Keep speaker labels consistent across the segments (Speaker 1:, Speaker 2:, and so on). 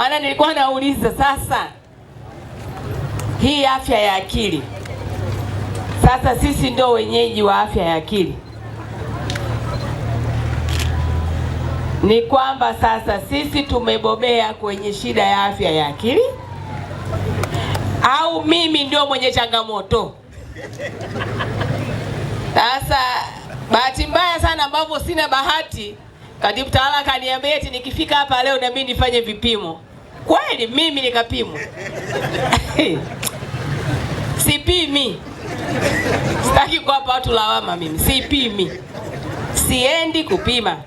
Speaker 1: Maana nilikuwa nauliza sasa, hii afya ya akili, sasa sisi ndio wenyeji wa afya ya akili. Ni kwamba sasa sisi tumebobea kwenye shida ya afya ya akili, au mimi ndio mwenye changamoto? Sasa bahati mbaya sana ambapo sina bahati, katibu tawala kaniambia eti nikifika hapa leo na mimi nifanye vipimo. Kweli mimi nikapimwa. Sipimi. Sitaki kuwapa watu lawama mimi. Sipimi. Siendi kupima.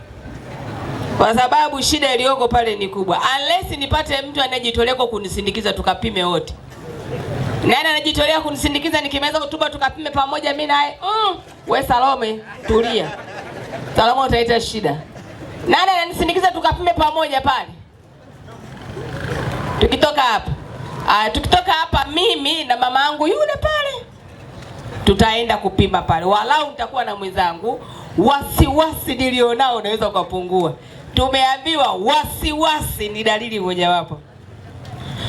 Speaker 1: Kwa sababu shida iliyoko pale ni kubwa. Unless nipate mtu anayejitolea kunisindikiza tukapime wote. Nani anajitolea kunisindikiza nikimaliza hotuba tukapime pamoja mimi naye? We Salome, tulia. Salome utaita shida. Nani ananisindikiza tukapime pamoja pale? Tukitoka hapa mimi na mama yangu yule pale tutaenda kupima pale. Walau nitakuwa na mwenzangu, wasiwasi nilionao unaweza kupungua. Tumeambiwa wasiwasi ni dalili mojawapo.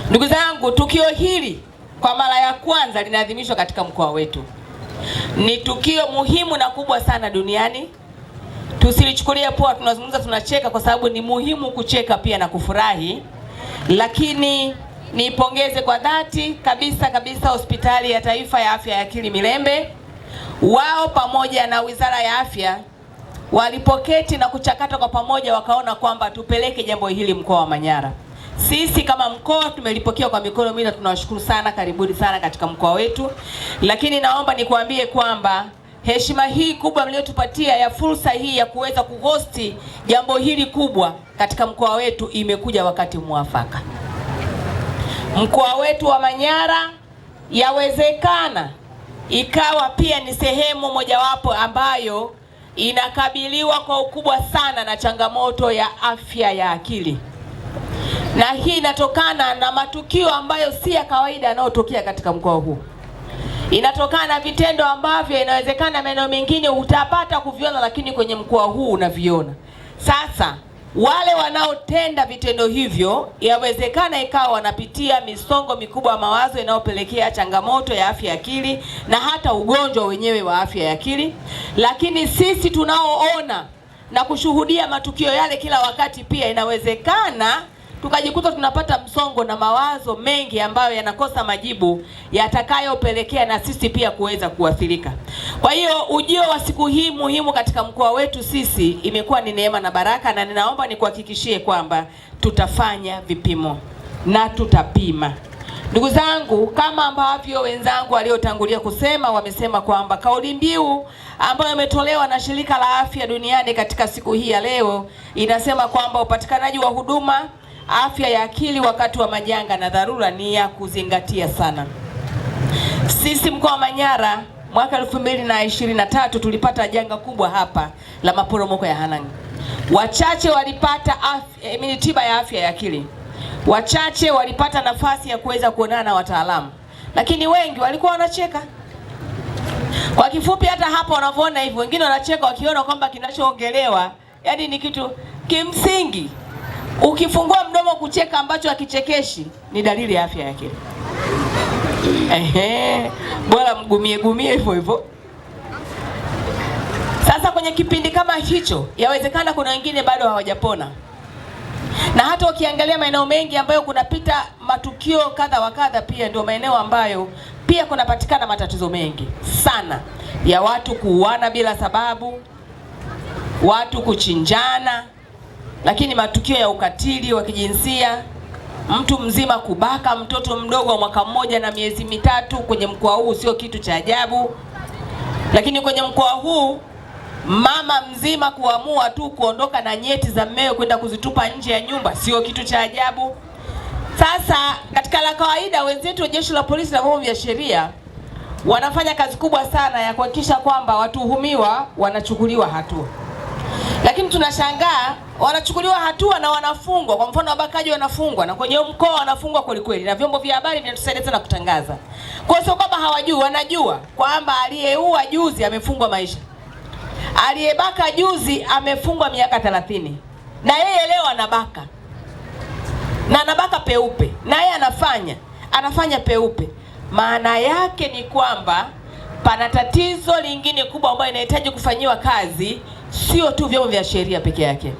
Speaker 1: Ndugu zangu, tukio hili kwa mara ya kwanza linaadhimishwa katika mkoa wetu. Ni tukio muhimu na kubwa sana duniani. Tusilichukulia poa, tunazungumza tunacheka kwa sababu ni muhimu kucheka pia na kufurahi. Lakini nipongeze kwa dhati kabisa Hospitali ya Taifa ya Afya ya Akili Mirembe. Wao pamoja na Wizara ya Afya walipoketi na kuchakata kwa pamoja, wakaona kwamba tupeleke jambo hili mkoa wa Manyara. Sisi kama mkoa tumelipokea kwa mikono miwili, tunawashukuru sana, karibuni sana katika mkoa wetu. Lakini naomba nikuambie kwamba heshima hii kubwa mliotupatia ya fursa hii ya kuweza kuhosti jambo hili kubwa katika mkoa wetu imekuja wakati mwafaka. Mkoa wetu wa Manyara yawezekana ikawa pia ni sehemu mojawapo ambayo inakabiliwa kwa ukubwa sana na changamoto ya afya ya akili. Na hii inatokana na matukio ambayo si ya kawaida yanayotokea katika mkoa huu. Inatokana na vitendo ambavyo inawezekana maeneo mengine utapata kuviona, lakini kwenye mkoa huu unaviona. Sasa wale wanaotenda vitendo hivyo yawezekana ikawa wanapitia misongo mikubwa ya mawazo inayopelekea changamoto ya afya ya akili na hata ugonjwa wenyewe wa afya ya akili. Lakini sisi tunaoona na kushuhudia matukio yale kila wakati, pia inawezekana tukajikuta tunapata msongo na mawazo mengi ambayo yanakosa majibu yatakayopelekea na sisi pia kuweza kuathirika. Kwa hiyo ujio wa siku hii muhimu katika mkoa wetu sisi imekuwa ni neema na baraka, na ninaomba nikuhakikishie kwamba tutafanya vipimo na tutapima. Ndugu zangu, kama ambavyo wenzangu waliotangulia kusema, wamesema kwamba kauli mbiu ambayo imetolewa na Shirika la Afya Duniani katika siku hii ya leo inasema kwamba upatikanaji wa huduma afya ya akili wakati wa majanga na dharura ni ya kuzingatia sana. Sisi mkoa wa Manyara mwaka 2023 tulipata janga kubwa hapa la maporomoko ya Hanang'. Wachache walipata tiba ya afya ya akili. Wachache walipata nafasi ya kuweza kuonana na wataalamu. Lakini wengi walikuwa wanacheka. Kwa kifupi, hata hapa wanavyoona hivyo, wengine wanacheka wakiona kwamba kinachoongelewa yani ni kitu kimsingi. Ukifungua mdomo kucheka ambacho hakichekeshi ni dalili ya afya ya akili. Bora mgumie hivyo hivyo. Sasa kwenye kipindi kama hicho, yawezekana kuna wengine bado hawajapona. Na hata ukiangalia maeneo mengi ambayo kunapita matukio kadha wa kadha, pia ndio maeneo ambayo pia kunapatikana matatizo mengi sana ya watu kuuana bila sababu, watu kuchinjana, lakini matukio ya ukatili wa kijinsia, mtu mzima kubaka mtoto mdogo wa mwaka mmoja na miezi mitatu kwenye mkoa huu sio kitu cha ajabu. Lakini kwenye mkoa huu mama mzima kuamua tu kuondoka na nyeti za mmeo kwenda kuzitupa nje ya nyumba sio kitu cha ajabu. Sasa katika la kawaida, wenzetu wa Jeshi la Polisi na vyombo vya sheria wanafanya kazi kubwa sana ya kuhakikisha kwamba watuhumiwa wanachukuliwa hatua. Lakini tunashangaa wanachukuliwa hatua na wanafungwa. Kwa mfano wabakaji wanafungwa, na kwenye mkoa wanafungwa kweli kweli, na vyombo vya habari vinatusaidia sana kutangaza. Kwa sababu kwamba hawajui, wanajua kwamba aliyeua juzi amefungwa maisha, aliyebaka juzi amefungwa miaka 30, na yeye leo anabaka, na anabaka peupe, naye anafanya peupe, maana yake ni kwamba pana tatizo lingine kubwa ambalo inahitaji kufanyiwa kazi, sio tu vyombo vya sheria peke yake.